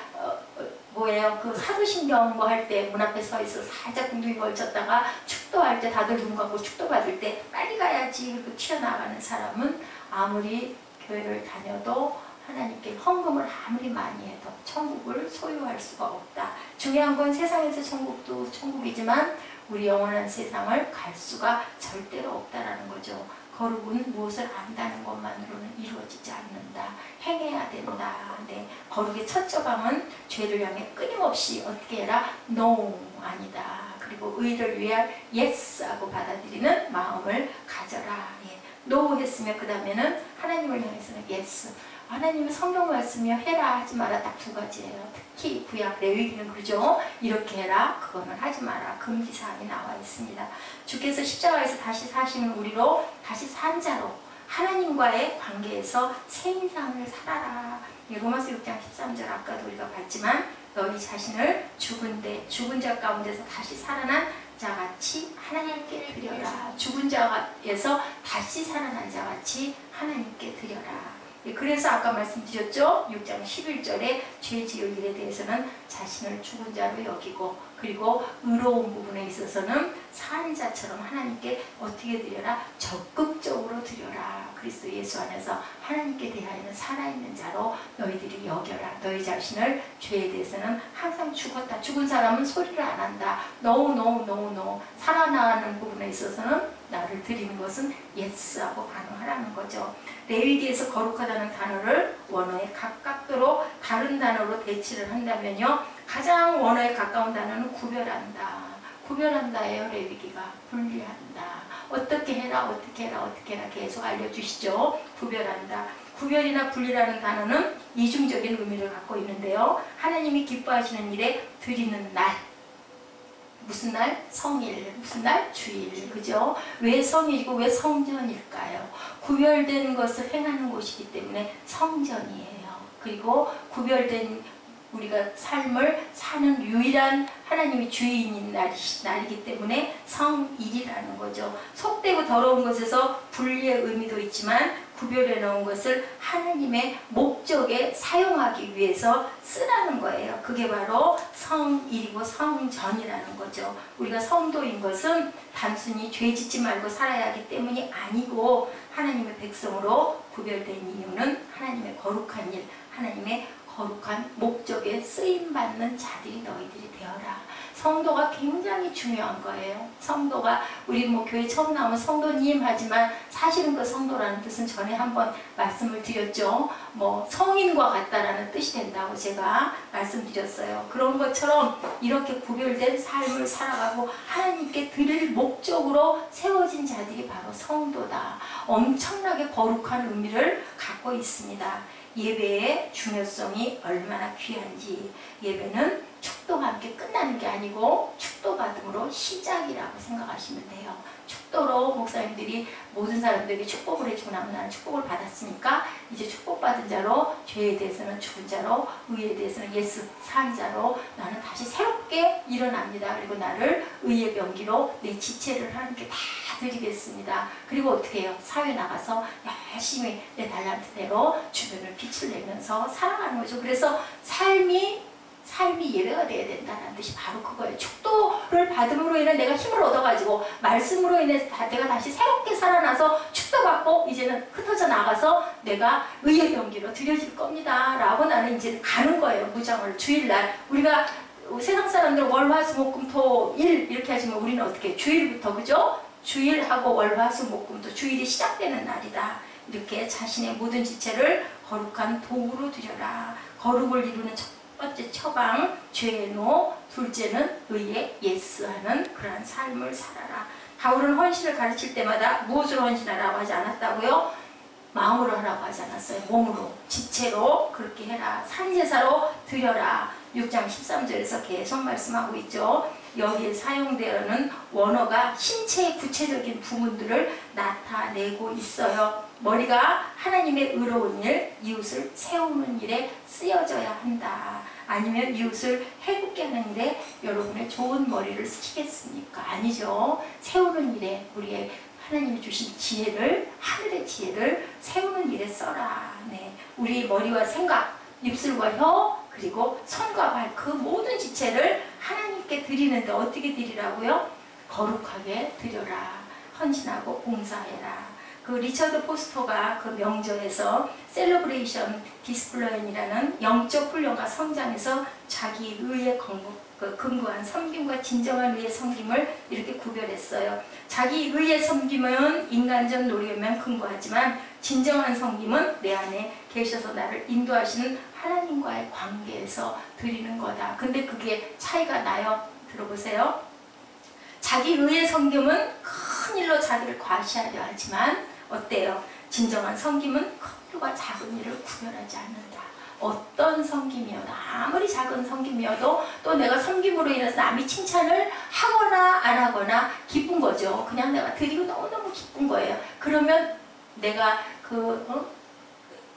뭐예요? 그 사도신경 뭐 할 때 문 앞에 서 있어 살짝 궁둥이 걸쳤다가 축도할 때 다들 눈 감고 축도 받을 때 빨리 가야지 그리고 튀어나가는 사람은 아무리 교회를 다녀도 하나님께 헌금을 아무리 많이 해도 천국을 소유할 수가 없다. 중요한 건 세상에서 천국도 천국이지만 우리 영원한 세상을 갈 수가 절대로 없다라는 거죠. 거룩은 무엇을 안다는 것만으로는 이루어지지 않는다. 행해야 된다. 네. 거룩의 첫 조각은 죄를 향해 끊임없이 어떻게 해라? No, 아니다. 그리고 의를 위한 yes 하고 받아들이는 마음을 가져라. 예. No 했으면 그 다음에는 하나님을 향해서는 yes. 하나님은 성경 말씀이요 해라 하지 마라 딱 두 가지예요. 특히 구약 레위기는 그러죠. 이렇게 해라 그거는 하지 마라 금기사항이 나와 있습니다. 주께서 십자가에서 다시 사시는 우리로 다시 산 자로 하나님과의 관계에서 새 인상을 살아라. 로마서 6장 13절 아까도 우리가 봤지만 너희 자신을 죽은 자 가운데서 다시 살아난 자같이 하나님께 드려라. 죽은 자에서 다시 살아난 자같이 하나님께 드려라. 그래서 아까 말씀드렸죠. 6장 11절에 죄 지을 일에 대해서는 자신을 죽은 자로 여기고 그리고 의로운 부분에 있어서는 산 자처럼 하나님께 어떻게 드려라? 적극적으로 드려라. 그리스도 예수 안에서 하나님께 대하여는 살아있는 자로 너희들이 여겨라. 너희 자신을 죄에 대해서는 항상 죽었다. 죽은 사람은 소리를 안 한다. No. 살아나는 부분에 있어서는 나를 드리는 것은 예스하고 반응하라는 거죠. 레위기에서 거룩하다는 단어를 원어에 가깝도록 다른 단어로 대치를 한다면요. 가장 원어에 가까운 단어는 구별한다. 구별한다예요. 레위기가 분리한다. 어떻게 해라 계속 알려주시죠. 구별한다. 구별이나 분리라는 단어는 이중적인 의미를 갖고 있는데요. 하나님이 기뻐하시는 일에 드리는 날. 무슨 날? 성일. 무슨 날? 주일. 그죠? 왜 성일이고 왜 성전일까요? 구별된 것을 행하는 곳이기 때문에 성전이에요. 그리고 구별된 우리가 삶을 사는 유일한 하나님이 주인인 날이기 때문에 성일이라는 거죠. 속되고 더러운 것에서 분리의 의미도 있지만 구별해 놓은 것을 하나님의 목적에 사용하기 위해서 쓰라는 거예요. 그게 바로 성일이고 성전이라는 거죠. 우리가 성도인 것은 단순히 죄 짓지 말고 살아야 하기 때문이 아니고 하나님의 백성으로 구별된 이유는 하나님의 거룩한 일, 하나님의 거룩한 목적에 쓰임받는 자들이 너희들이 되어라. 성도가 굉장히 중요한 거예요. 성도가 우리 뭐 교회 처음 나오면 성도님 하지만 사실은 그 성도라는 뜻은 전에 한번 말씀을 드렸죠. 뭐 성인과 같다라는 뜻이 된다고 제가 말씀드렸어요. 그런 것처럼 이렇게 구별된 삶을 살아가고 하나님께 드릴 목적으로 세워진 자들이 바로 성도다. 엄청나게 거룩한 의미를 갖고 있습니다. 예배의 중요성이 얼마나 귀한지, 예배는 축도와 함께 끝나는 게 아니고 축도받음으로 시작이라고 생각하시면 돼요. 축도로 목사님들이 모든 사람들에게 축복을 해주고 나면 나는 축복을 받았으니까 이제 축복받은 자로, 죄에 대해서는 죽은 자로, 의에 대해서는 예수 산 자로 나는 다시 새롭게 일어납니다. 그리고 나를 의의 병기로 내 지체를 하나님께 다 드리겠습니다. 그리고 어떻게 해요? 사회 나가서 열심히 내 달란트대로 주변을 빛을 내면서 살아가는 거죠. 그래서 삶이 예배가 돼야 된다는 뜻이 바로 그거예요. 축도를 받음으로 인해 내가 힘을 얻어가지고 말씀으로 인해 내가 다시 새롭게 살아나서 축도받고 이제는 흩어져 나가서 내가 의의 병기로 드려질 겁니다 라고 나는 이제 가는 거예요. 무장을 주일날 우리가 세상 사람들 월화수목금토일 이렇게 하지만 우리는 어떻게 주일부터 그죠? 주일하고 월화수목금토 주일이 시작되는 날이다. 이렇게 자신의 모든 지체를 거룩한 도구로 드려라. 거룩을 이루는 첫 번째 처방 죄의 노, 둘째는 의의 예스하는 그러한 삶을 살아라. 바울은 헌신을 가르칠 때마다 무엇으로 헌신하라고 하지 않았다고요? 마음으로 하라고 하지 않았어요. 몸으로, 지체로 그렇게 해라. 산제사로 드려라. 6장 13절에서 계속 말씀하고 있죠. 여기에 사용되어는 원어가 신체의 구체적인 부분들을 나타내고 있어요. 머리가 하나님의 의로운 일, 이웃을 세우는 일에 쓰여져야 한다. 아니면 이웃을 해롭게 하는 일에 여러분의 좋은 머리를 쓰시겠습니까? 아니죠. 세우는 일에 우리의 하나님이 주신 지혜를, 하늘의 지혜를 세우는 일에 써라. 네. 우리 머리와 생각, 입술과 혀, 그리고 손과 발, 그 모든 지체를 하나님께 드리는데 어떻게 드리라고요? 거룩하게 드려라. 헌신하고 봉사해라. 그 리처드 포스터가 그 명저에서 셀러브레이션 디스플레인이라는 영적 훈련과 성장에서 자기 의에 근거한 섬김과 진정한 의의 섬김을 이렇게 구별했어요. 자기 의의 섬김은 인간적 노력에만 근거하지만 진정한 섬김은 내 안에 계셔서 나를 인도하시는 하나님과의 관계에서 드리는 거다. 근데 그게 차이가 나요. 들어보세요. 자기 의의 섬김은 큰 일로 자기를 과시하려 하지만 어때요? 진정한 섬김은 큰 일과 작은 일을 구별하지 않는다. 어떤 섬김이어도 아무리 작은 섬김이어도 또 내가 섬김으로 인해서 남이 칭찬을 하거나 안 하거나 기쁜 거죠. 그냥 내가 드리고 너무너무 기쁜 거예요. 그러면 내가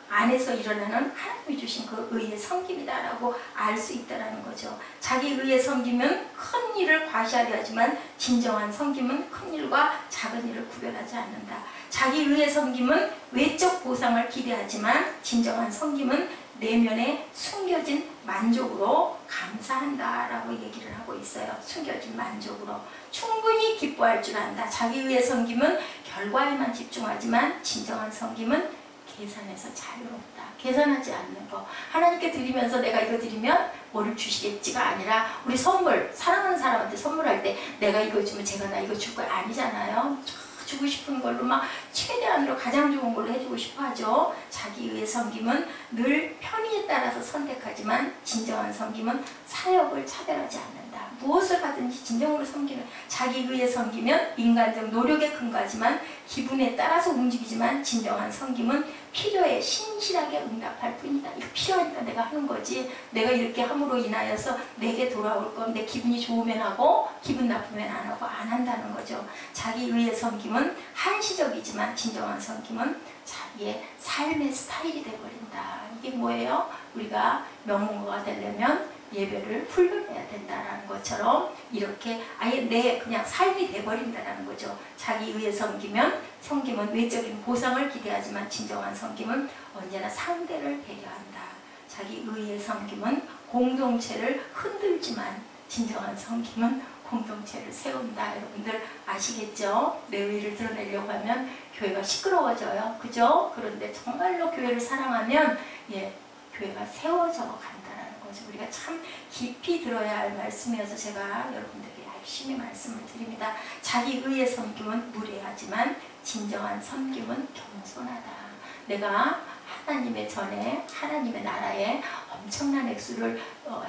안에서 일어나는 하나님이 주신 그 의의 섬김이다라고 알 수 있다는 거죠. 자기 의의 섬김은 큰 일을 과시하려 하지만 진정한 섬김은 큰 일과 작은 일을 구별하지 않는다. 자기 의의 섬김은 외적 보상을 기대하지만 진정한 섬김은 내면에 숨겨진 만족으로 감사한다라고 얘기를 하고 있어요. 숨겨진 만족으로. 충분히 기뻐할 줄 안다. 자기 의의 섬김은 결과에만 집중하지만 진정한 섬김은 계산해서 자유롭다. 계산하지 않는 거. 하나님께 드리면서 내가 이거 드리면 뭐를 주시겠지가 아니라 우리 선물, 사랑하는 사람한테 선물할 때 내가 이거 주면 제가 나 이거 줄 거 아니잖아요. 주고 싶은 걸로 막 최대한으로 가장 좋은 걸로 해주고 싶어 하죠. 자기 의의 섬김은 늘 편의에 따라서 선택하지만 진정한 섬김은 사역을 차별하지 않는다. 무엇을 하든지 진정으로 섬기는 자기 의의 섬기면 인간적 노력에 근거하지만 기분에 따라서 움직이지만 진정한 섬김은 필요에 신실하게 응답할 뿐이다. 이거 필요하니까 내가 하는 거지. 내가 이렇게 함으로 인하여서 내게 돌아올 건 내 기분이 좋으면 하고 기분 나쁘면 안 하고 안 한다는 거죠. 자기 의의 섬김은 한시적이지만 진정한 섬김은 자기의 삶의 스타일이 되어버린다. 이게 뭐예요? 우리가 명문가가 되려면 예배를 훈련해야 된다는 것처럼 이렇게 아예 내 그냥 삶이 돼버린다는 거죠. 자기 의에 섬기면 섬김은 외적인 보상을 기대하지만 진정한 섬김은 언제나 상대를 배려한다. 자기 의의 섬김은 공동체를 흔들지만 진정한 섬김은 공동체를 세운다. 여러분들 아시겠죠? 내 의를 드러내려고 하면 교회가 시끄러워져요. 그죠? 그런데 정말로 교회를 사랑하면 교회가 세워져 간다는 거죠. 우리가 참 깊이 들어야 할 말씀이어서 제가 여러분들에게 열심히 말씀을 드립니다. 자기 의의 섬김은 무례하지만 진정한 섬김은 겸손하다. 내가 하나님의 전에 하나님의 나라에 엄청난 액수를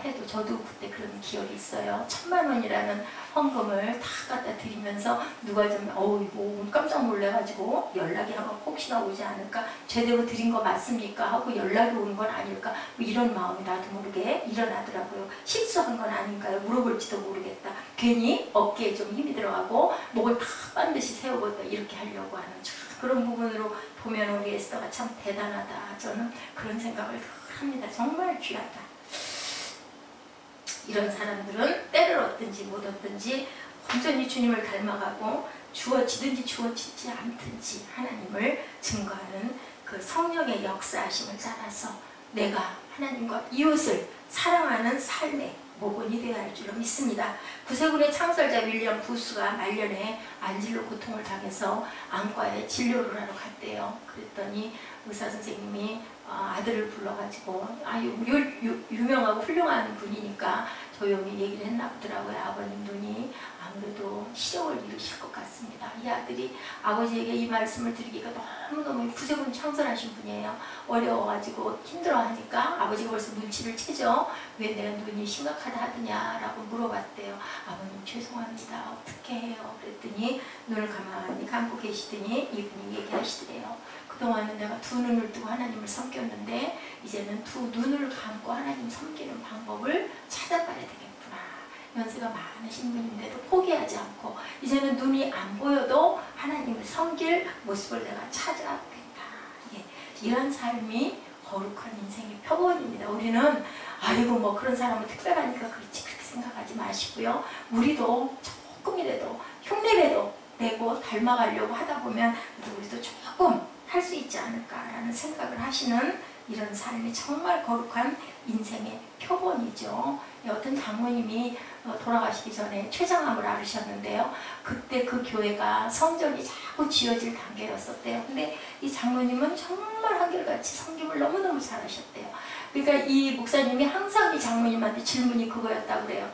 해도 저도 그때 그런 기억이 있어요. 1000만 원이라는 헌금을 다 갖다 드리면서 누가 좀 이거 깜짝 놀래가지고 연락이 한번 혹시나 오지 않을까, 제대로 드린 거 맞습니까 하고 연락이 오는 건 아닐까, 뭐 이런 마음이 나도 모르게 일어나더라고요. 실수한 건 아닌가요? 물어볼지도 모르겠다. 괜히 어깨에 좀 힘이 들어가고 목을 팍 반드시 세우고 이렇게 하려고 하는 그런 부분으로 보면 우리 에스더가 참 대단하다. 저는 그런 생각을 합니다. 정말 귀하다. 이런 사람들은 때를 얻든지 못 얻든지 온전히 주님을 닮아가고 주어지든지 주어지지 않든지 하나님을 증거하는 그 성령의 역사하심을 따라서 내가 하나님과 이웃을 사랑하는 삶의 모본이 되어야 할 줄로 믿습니다. 구세군의 창설자 윌리엄 부스가 말년에 안질로 고통을 당해서 안과에 진료를 하러 갔대요. 그랬더니 의사 선생님이 아들을 불러가지고 유명하고 훌륭한 분이니까 조용히 얘기를 했나 보더라고요. 아버님 눈이 아무래도 시력을 잃으실 것 같습니다. 이 아들이 아버지에게 이 말씀을 드리기가 너무너무 구세군 창설하신 분이에요. 어려워가지고 힘들어하니까 아버지가 벌써 눈치를 채죠. 왜 내가 눈이 심각하다 하더냐라고 물어봤대요. 아버님 죄송합니다. 어떻게 해요? 그랬더니 눈을 가만히 감고 계시더니 이분이 얘기하시더래요. 그동안은 내가 두 눈을 뜨고 하나님을 섬겼는데 이제는 두 눈을 감고 하나님 섬기는 방법을 찾아가야 되겠구나. 연세가 많으신 분인데도 포기하지 않고 이제는 눈이 안 보여도 하나님을 섬길 모습을 내가 찾아가겠다. 이런 삶이 거룩한 인생의 표본입니다. 우리는 아이고 뭐 그런 사람은 특별하니까 그렇지 그렇게 생각하지 마시고요. 우리도 조금이라도 흉내라도 내고 닮아가려고 하다 보면 우리도 조금 할 수 있지 않을까라는 생각을 하시는 이런 삶이 정말 거룩한 인생의 표본이죠. 어떤 장모님이 돌아가시기 전에 췌장암을 앓으셨는데요. 그때 그 교회가 성전이 자꾸 지어질 단계였었대요. 근데 이 장모님은 정말 한결같이 섬김을 너무너무 잘하셨대요. 그러니까 이 목사님이 항상 이 장모님한테 질문이 그거였다고 그래요.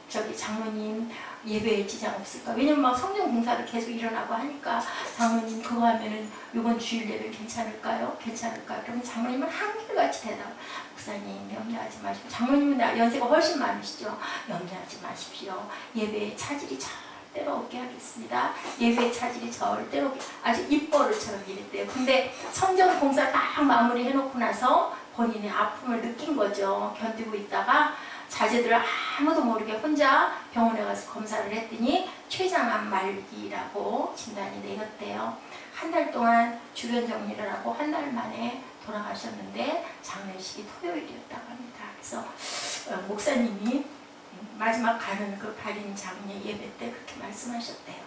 저기 장모님 예배에 지장 없을까? 왜냐면 막 성령 공사를 계속 일어나고 하니까 장모님 그거 하면은 이번 주일 예배 괜찮을까요? 괜찮을까요? 그러면 장모님은 한결같이 대답. 목사님 염려하지 마시고, 장모님은 연세가 훨씬 많으시죠? 염려하지 마십시오. 예배에 차질이 절대로 없게 하겠습니다. 예배에 차질이 절대로 없게, 아주 입버릇처럼 이랬대요. 근데 성전 공사 딱 마무리 해놓고 나서 본인의 아픔을 느낀 거죠. 견디고 있다가 자제들을 아무도 모르게 혼자 병원에 가서 검사를 했더니 췌장암 말기라고 진단이 내렸대요. 한 달 동안 주변 정리를 하고 한 달 만에 돌아가셨는데 장례식이 토요일이었다고 합니다. 그래서 목사님이 마지막 가는 그 발인 장례 예배 때 그렇게 말씀하셨대요.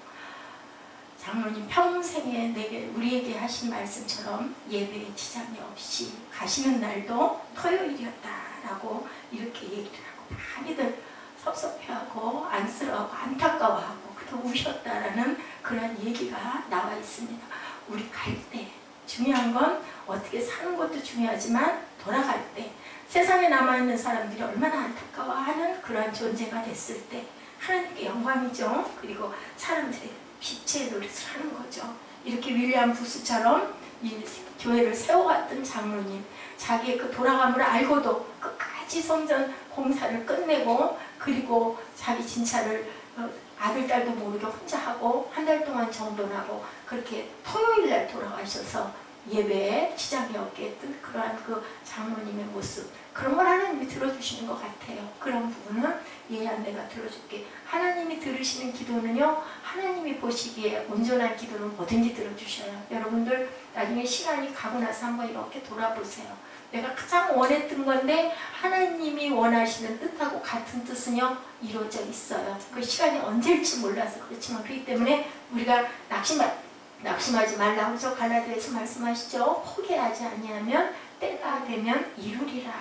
장로님 평생에 우리에게 하신 말씀처럼 예배에 지장이 없이 가시는 날도 토요일이었다라고 이렇게 얘기를 하고 많이들 섭섭해하고 안쓰러워하고 안타까워하고 그렇게 우셨다라는 그런 얘기가 나와 있습니다. 우리 갈 때 중요한 건 어떻게 사는 것도 중요하지만 돌아갈 때 세상에 남아있는 사람들이 얼마나 안타까워하는 그런 존재가 됐을 때 하나님께 영광이죠. 그리고 사람들이 빛의 노릇을 하는 거죠. 이렇게 윌리엄 부스처럼 이 교회를 세워갔던 장로님, 자기의 그 돌아감을 알고도 끝까지 성전 공사를 끝내고 그리고 자기 진찰을 아들, 딸도 모르게 혼자 하고 한 달 동안 정돈하고 그렇게 토요일날 돌아가셔서 예배에 지장이 없게 했던 그러한 그 장로님의 모습, 그런 걸 하나님이 들어주시는 것 같아요. 그런 부분은 얘야 내가 들어줄게. 하나님이 들으시는 기도는요, 하나님이 보시기에 온전한 기도는 뭐든지 들어주셔요. 여러분들 나중에 시간이 가고 나서 한번 이렇게 돌아보세요. 내가 가장 원했던 건데 하나님이 원하시는 뜻하고 같은 뜻은요 이루어져 있어요. 그 시간이 언제일지 몰라서 그렇지만, 그렇기 때문에 우리가 낙심하지 낙심하지 말라 하면서 갈라디아에서 말씀하시죠. 포기하지 아니하면 때가 되면 이루리라.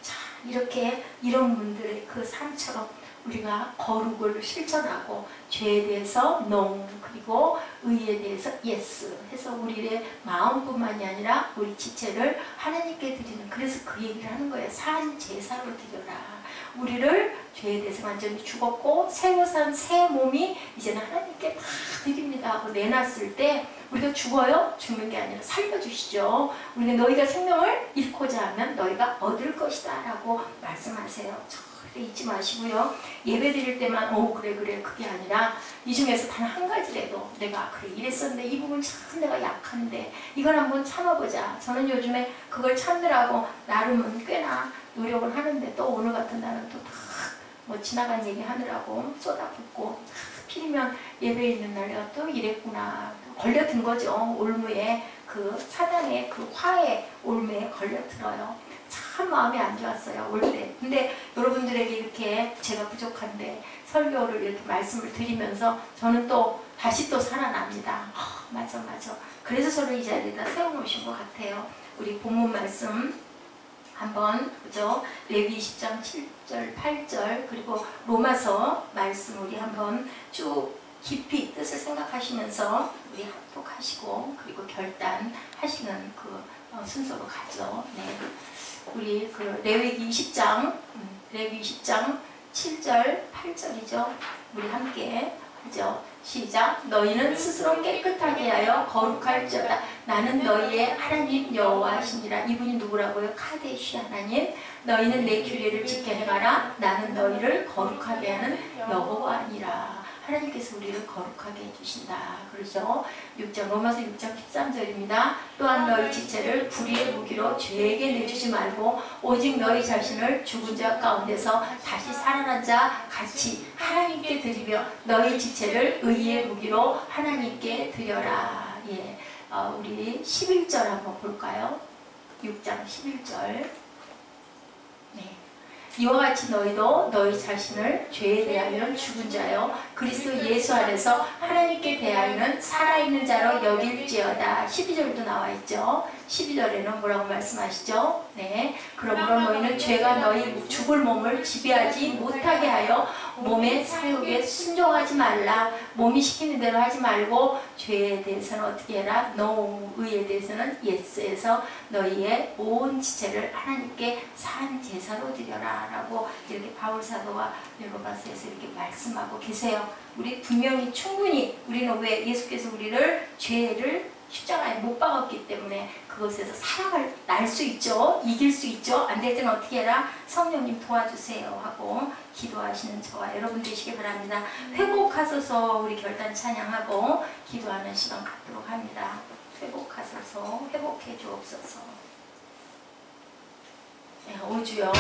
자, 이렇게 이런 분들의 그 삶처럼 우리가 거룩을 실천하고 죄에 대해서 no, 그리고 의에 대해서 yes 해서 우리의 마음뿐만이 아니라 우리 지체를 하나님께 드리는, 그래서 그 얘기를 하는 거예요. 산 제사로 드려라. 우리를 죄에 대해서 완전히 죽었고 새로 산 새 몸이 이제는 하나님께 다 드립니다 하고 내놨을 때 우리가 죽어요? 죽는 게 아니라 살려주시죠. 우리가 너희가 생명을 잃고자 하면 너희가 얻을 것이다 라고 말씀하세요. 절대 잊지 마시고요. 예배 드릴 때만 그래 그게 아니라 이 중에서 단 한 가지라도 내가 그래 이랬었는데 이 부분 참 내가 약한데 이걸 한번 참아보자. 저는 요즘에 그걸 참느라고 나름은 꽤나 노력을 하는데 또 오늘 같은 날은 또 다 뭐 지나간 얘기 하느라고 쏟아붓고 필이면 예배 있는 날 내가 또 이랬구나. 걸려든 거죠. 올무에 그 사단의 그 화의 올무에 걸려들어요. 참 마음이 안 좋았어요. 올 때. 근데 여러분들에게 이렇게 제가 부족한데 설교를 이렇게 말씀을 드리면서 저는 또 다시 또 살아납니다. 맞아. 그래서 저를 이 자리에다 세워놓으신 것 같아요. 우리 본문 말씀 한번 그죠? 레위 20장 7절 8절 그리고 로마서 말씀 우리 한번 쭉 깊이 뜻을 생각하시면서 우리 합독하시고 그리고 결단하시는 그 순서로 가죠. 네. 우리 그 레위기 20장 7절 8절이죠. 우리 함께 하죠. 시작. 너희는 스스로 깨끗하게 하여 거룩할지어다. 나는 너희의 하나님 여호와시니라. 이분이 누구라고요? 카데시 하나님. 너희는 내 규례를 지켜 행하라. 나는 너희를 거룩하게 하는 여호와니라. 하나님께서 우리를 거룩하게 해주신다. 그러죠. 6장 로마서 6장 13절입니다. 또한 너희 지체를 불의의 무기로 죄에게 내주지 말고 오직 너희 자신을 죽은 자 가운데서 다시 살아난 자 같이 하나님께 드리며 너희 지체를 의의 무기로 하나님께 드려라. 예, 우리 11절 한번 볼까요? 6장 11절. 네. 이와 같이 너희도 너희 자신을 죄에 대하여는 죽은 자요 그리스도 예수 안에서 하나님께 대하여는 살아있는 자로 여길지어다. 12절도 나와있죠. 12절에는 뭐라고 말씀하시죠? 네, 그러므로 너희는 죄가 너희 죽을 몸을 지배하지 못하게 하여 몸의 사욕에 순종하지 말라. 몸이 시키는 대로 하지 말고 죄에 대해서는 어떻게 해라? No, 의에 대해서는 Yes에서 너희의 온 지체를 하나님께 산 제사로 드려라 라고 이렇게 바울사도와 베드로가서에서 이렇게 말씀하고 계세요. 우리 분명히 충분히 우리는 왜 예수께서 우리를 죄를 십자가에 못 박았기 때문에 그것에서 사랑을 날 수 있죠. 이길 수 있죠. 안 될 때는 어떻게 해라? 성령님 도와주세요 하고 기도하시는 저와 여러분 되시기 바랍니다. 회복하소서 우리 결단 찬양하고 기도하는 시간 갖도록 합니다. 회복하소서 회복해 주옵소서. 네, 오주여